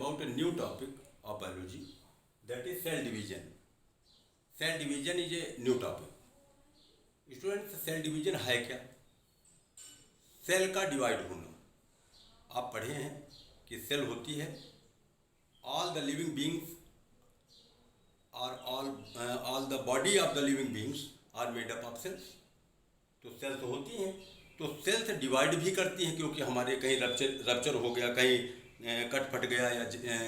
about a new topic of biology, that is cell division. Cell division is a new topic. Students, cell division है क्या? Cell का divide होना। आप पढ़े हैं कि सेल होती है ऑल द लिविंग बींग्स और all the body of the living beings are made up of cells. तो सेल्स होती हैं, तो सेल्स डिवाइड भी करती हैं, क्योंकि हमारे कहीं रप्चर हो गया, कहीं कट फट गया या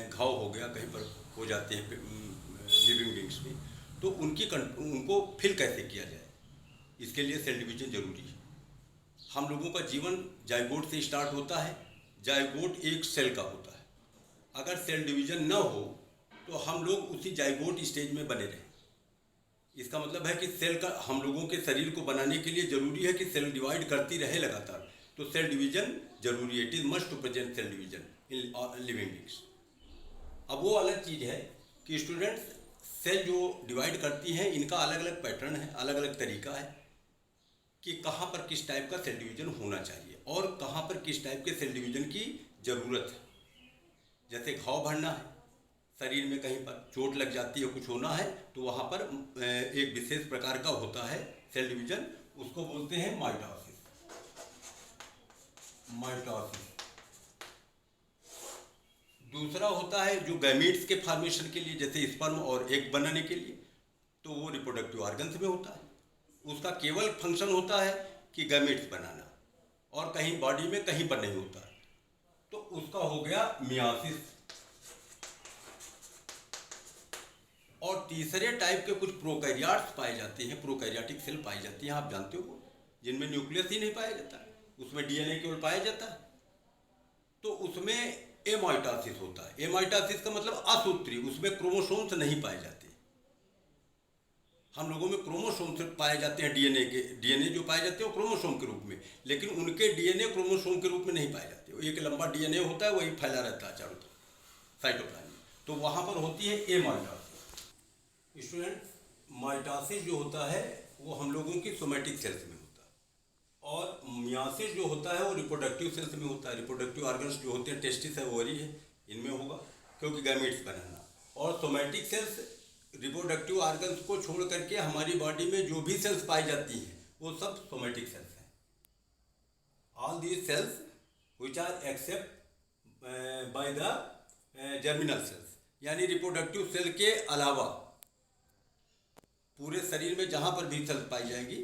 घाव हो गया, कहीं पर हो जाते हैं लिविंग बींग्स में, तो उनको फिल कैसे किया जाए, इसके लिए सेल डिवीजन जरूरी है। हम लोगों का जीवन जाइगोट से स्टार्ट होता है। जाइगोट एक सेल का होता है। अगर सेल डिवीजन न हो तो हम लोग उसी जाइगोट स्टेज में बने रहें। इसका मतलब है कि सेल का हम लोगों के शरीर को बनाने के लिए ज़रूरी है कि सेल डिवाइड करती रहे लगातार। तो सेल डिवीजन जरूरी है। It is must to present cell division in living beings. अब वो अलग चीज़ है कि स्टूडेंट्स, सेल जो डिवाइड करती हैं इनका अलग अलग पैटर्न है, अलग अलग तरीका है कि कहाँ पर किस टाइप का सेल डिवीजन होना चाहिए और कहाँ पर किस टाइप के सेल डिवीजन की ज़रूरत है। जैसे घाव भरना है, शरीर में कहीं पर चोट लग जाती है, कुछ होना है, तो वहाँ पर एक विशेष प्रकार का होता है सेल डिवीजन, उसको बोलते हैं माइटोसिस। दूसरा होता है जो गैमीट्स के फॉर्मेशन के लिए, जैसे स्पर्म और एग बनाने के लिए, तो वो रिप्रोडक्टिव ऑर्गन्स में होता है। उसका केवल फंक्शन होता है कि गैमेट्स बनाना, और कहीं बॉडी में कहीं पर नहीं होता है, तो उसका हो गया मियासिस। और तीसरे टाइप के कुछ प्रोकैरियोट्स पाए जाते हैं, प्रोकैरियोटिक सेल पाई जाती हैं, आप जानते हो, जिनमें न्यूक्लियस ही नहीं पाया जाता है, उसमें डीएनए केवल पाया जाता है, तो उसमें एमाइटोसिस होता है। एमाइटोसिस का मतलब असूत्री, उसमें क्रोमोसोम्स नहीं पाए जाते। हम लोगों में क्रोमोसोम से पाए जाते हैं, डीएनए जो पाए जाते हैं वो क्रोमोसोम के रूप में, लेकिन उनके डीएनए क्रोमोसोम के रूप में नहीं पाए जाते। एक लंबा डीएनए होता है, वही फैला रहता है चारों तरफ साइटोप्लाज्म में, तो वहाँ पर होती है एमाइटोसिस। स्टूडेंट, माइटोसिस जो होता है वो हम लोगों की सोमैटिक सेल्स में होता है, और मियासिस जो होता है वो रिप्रोडक्टिव सेल्स में होता है। रिप्रोडक्टिव ऑर्गन्स जो होते हैं, टेस्टिस है, ओवरी है, इनमें होगा, क्योंकि गैमेट्स बनाना। और सोमैटिक सेल्स रिप्रोडक्टिव ऑर्गन्स को छोड़ करके हमारी बॉडी में जो भी सेल्स पाई जाती हैं वो सब सोमैटिक सेल्स हैं। All these cells which are except by the germinal cells, यानी रिप्रोडक्टिव सेल के अलावा पूरे शरीर में जहाँ पर भी सेल्स पाई जाएंगी,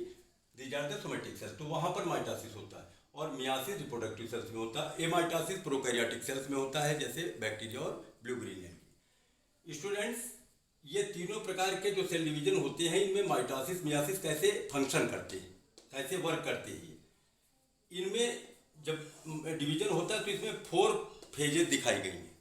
these are the somatic cells, तो वहाँ पर माइटोसिस होता है। और मियासिस रिप्रोडक्टिव सेल्स में होता है, एमाइटोसिस प्रोकैरियोटिक सेल्स में होता है, जैसे बैक्टीरिया और ब्लू ग्रीन एल्गी। स्टूडेंट्स, ये तीनों प्रकार के जो सेल डिवीजन होते हैं, इनमें माइटोसिस मियासिस कैसे फंक्शन करते हैं, कैसे वर्क करते हैं। इनमें जब डिवीजन होता है तो इसमें 4 फेजेस दिखाई गई हैं: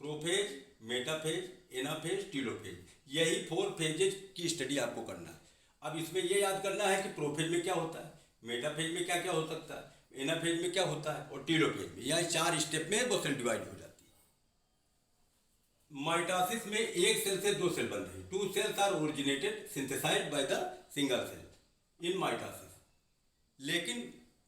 प्रोफेज, मेटाफेज, एनाफेज, टीलोफेज। यही 4 फेजेज की स्टडी आपको करना है। अब इसमें यह याद करना है कि प्रोफेज में क्या होता है, मेटाफेज में क्या क्या हो सकता है, एनाफेज में क्या होता है, और टीलोफेज में। यह 4 स्टेप में वो सेल डिवाइड हो जाती है। माइटोसिस में एक सेल से 2 सेल बन रहे हैं। 2 cells are originated synthesized by the single cell in mitosis. लेकिन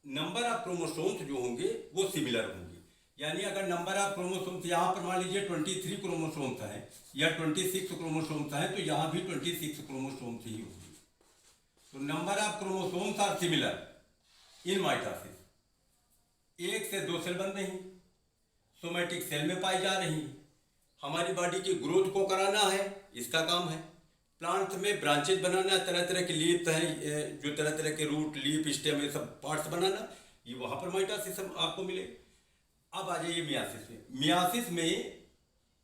नंबर ऑफ क्रोमोसोम्स जो होंगे वो सिमिलर होंगे, यानी अगर नंबर ऑफ क्रोमोसोम्स यहाँ पर मान लीजिए 23 क्रोमोसोम्स हैं या 26 क्रोमोसोम्स हैं, तो यहाँ भी 26 क्रोमोसोम्स ही होंगे। तो number of chromosomes are similar in mitosis. एक से 2 सेल बन रही हैं, सोमैटिक सेल में पाई जा रही हैं। हमारी बॉडी की ग्रोथ को कराना है, इसका काम है। प्लांट में ब्रांचेज बनाना, तरह तरह के लीफ हैं, जो तरह तरह के रूट, लीफ, स्टेम, ये सब पार्ट्स बनाना, ये वहाँ पर माइटोसिस आपको मिले। अब आ जाइए मियासिस में। मियासिस में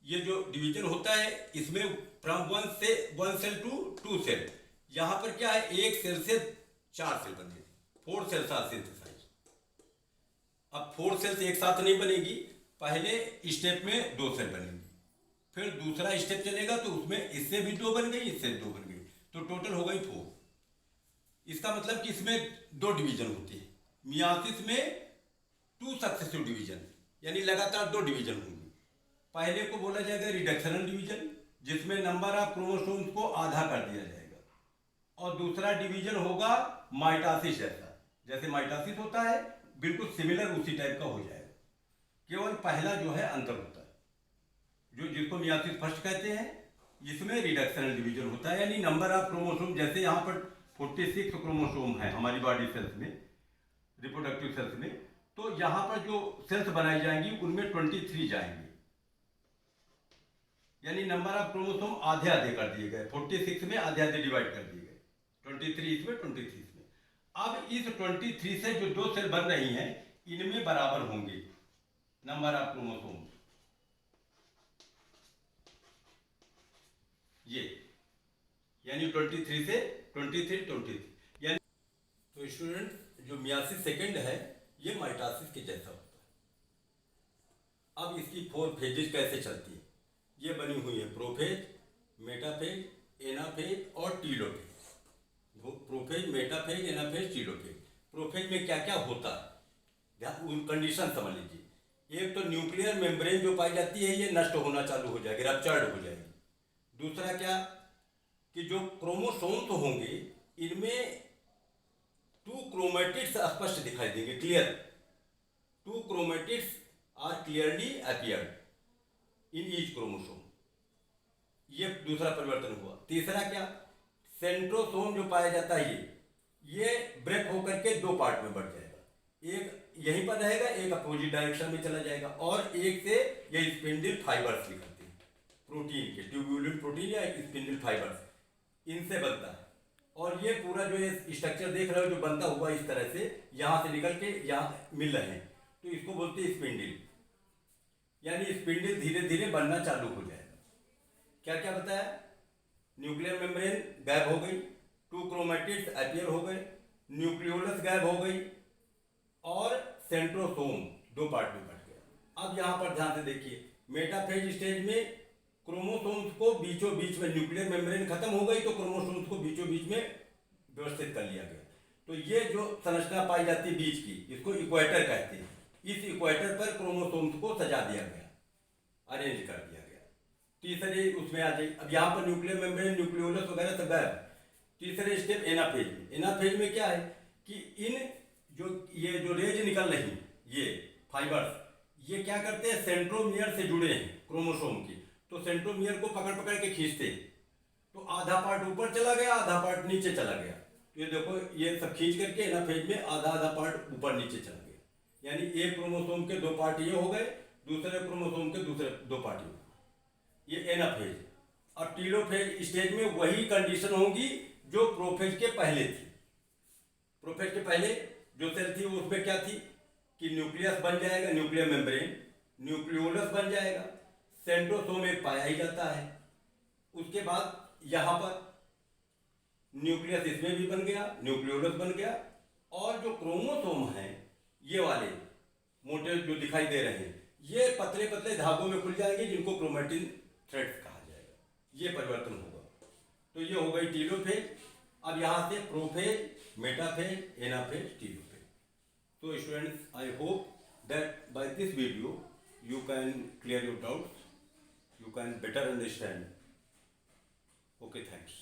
ये जो डिवीजन होता है, इसमें फ्रॉम 1 सेल टू 2 सेल। यहाँ पर क्या है, एक सेल से 4 सेल बने, 4 सेल्स आर सिंथेसाइज्ड। अब 4 सेल्स एक साथ नहीं बनेगी, पहले स्टेप में 2 सेल बनेंगी, फिर दूसरा स्टेप चलेगा तो उसमें इससे भी 2 बन गई, इससे 2 बन गई, तो टोटल हो गई 4। इसका मतलब कि इसमें 2 डिवीजन होती है। मियासिस में 2 सक्सेसिव डिवीजन, यानी लगातार 2 डिवीजन होंगे। पहले को बोला जाएगा रिडक्शनल डिवीजन, जिसमें नंबर ऑफ क्रोमोसोम्स को आधा कर दिया जाएगा, और दूसरा डिवीजन होगा माइटोसिस जैसा, जैसे माइटोसिस होता है बिल्कुल सिमिलर उसी टाइप का हो जाएगा, केवल पहला जो है अंतर होता है। जिसको मियासिस फर्स्ट कहते हैं, इसमें रिडक्शनल डिवीजन होता है, यानी नंबर ऑफ क्रोमोसोम, जैसे यहाँ पर 46 क्रोमोसोम है हमारी बॉडी सेल्स में, रिप्रोडक्टिव सेल्स में, तो यहाँ पर जो सेल्स बनाई जाएंगी उनमें 23 जाएंगी, यानी नंबर ऑफ क्रोमोसोम आधे आधे कर दिए गए, 46 में आधे आधे डिवाइड कर दिए गए, 23 इसमें 23 इसमें। अब इस 23 से जो दो सेल बन रही हैं इनमें बराबर होंगे नंबर ऑफ क्रोमोसोम, ये यानी 23 से 23, यानी तो स्टूडेंट जो मियासिस सेकेंड है ये माइटोसिस के जैसा होता है। अब इसकी 4 फेजेज कैसे चलती है, ये बनी हुई है प्रोफेज, मेटाफेज, एनाफेज और telophase. Prophase, metaphase, anaphase, telophase. Prophase में क्या क्या होता है उन कंडीशन समझ लीजिए। एक तो न्यूक्लियर मेम्ब्रेन जो पाई जाती है ये नष्ट होना चालू हो जाएगी, रप्चर्ड हो जाएगी। दूसरा क्या कि जो क्रोमोसोम तो होंगे इनमें 2 क्रोमेटिड्स स्पष्ट दिखाई देंगे, clear. 2 chromatids are clearly appeared in each chromosome, ये दूसरा परिवर्तन हुआ। तीसरा क्या, सेंट्रोसोम जो पाया जाता है ये ब्रेक होकर के 2 पार्ट में बढ़ जाएगा, एक यहीं पर रहेगा, एक अपोजिट डायरेक्शन में चला जाएगा, और एक से ये स्पिंडल फाइबर्स निकलते हैं प्रोटीन के, ट्यूब्यूलिन प्रोटीन या स्पिंडल फाइबर्स, इनसे बनता है। और ये पूरा जो ये स्ट्रक्चर देख रहे हो जो बनता हुआ इस तरह से यहाँ से निकल के यहाँ मिल रहे हैं, तो इसको बोलते हैं स्पिंडल, यानी स्पिंडल धीरे धीरे बनना चालू हो जाएगा। क्या क्या बताया, न्यूक्लियर मेम्ब्रेन गायब हो गई, 2 क्रोमेटिड्स अपीयर हो गए, न्यूक्लियोलस गायब हो गई, और सेंट्रोसोम 2 पार्ट में बट गया। अब यहाँ पर ध्यान से देखिए, मेटाफेज स्टेज में क्रोमोसोम्स को बीचों बीच में, न्यूक्लियर मेम्ब्रेन खत्म हो गई तो क्रोमोसोम्स को बीचों बीच में व्यवस्थित कर लिया गया। तो ये जो संरचना पाई जाती है बीच की, इसको इक्वेटर कहते हैं। इस इक्वेटर पर क्रोमोसोम्स को सजा दिया गया, अरेंज कर दिया गया। तीसरे उसमें आ जाए, अब यहाँ पर न्यूक्लियर मेम्ब्रेन, न्यूक्लियोलस वगैरह सब गायब। तीसरे स्टेप एनाफेज में। एनाफेज में क्या है कि इन ये जो रेज निकल रही ये फाइबर्स, ये क्या करते हैं, सेंट्रोमियर से जुड़े हैं क्रोमोसोम की, तो सेंट्रोमियर को पकड़ पकड़ के खींचते हैं, तो आधा पार्ट ऊपर चला गया, आधा पार्ट नीचे चला गया। तो ये देखो ये सब खींच करके एनाफेज में आधा आधा पार्ट ऊपर नीचे चला गया, यानी एक क्रोमोसोम के 2 पार्ट ये हो गए, दूसरे क्रोमोसोम के दूसरे 2 पार्ट ये, ये एनाफेज। और टीलोफेज स्टेज में वही कंडीशन होगी जो प्रोफेज के पहले थी। प्रोफेज के पहले जो सेल थी उसमें क्या थी कि न्यूक्लियस बन जाएगा, न्यूक्लियर मेम्ब्रेन, न्यूक्लियोलस बन जाएगा, सेंट्रोसोम एक पाया ही जाता है। उसके बाद यहाँ पर न्यूक्लियस इसमें भी बन गया, न्यूक्लियोलस बन गया, और जो क्रोमोसोम हैं ये वाले मोटे जो दिखाई दे रहे हैं ये पतले पतले धागों में खुल जाएंगे, जिनको क्रोमेटिन थ्रेड्स कहा जाएगा। ये परिवर्तन होगा। तो ये हो गई टीलोफेज। अब यहाँ से prophase, metaphase, anaphase, telophase. So students, I hope that by this video you can clear your doubts, you can better understand. Okay, thanks.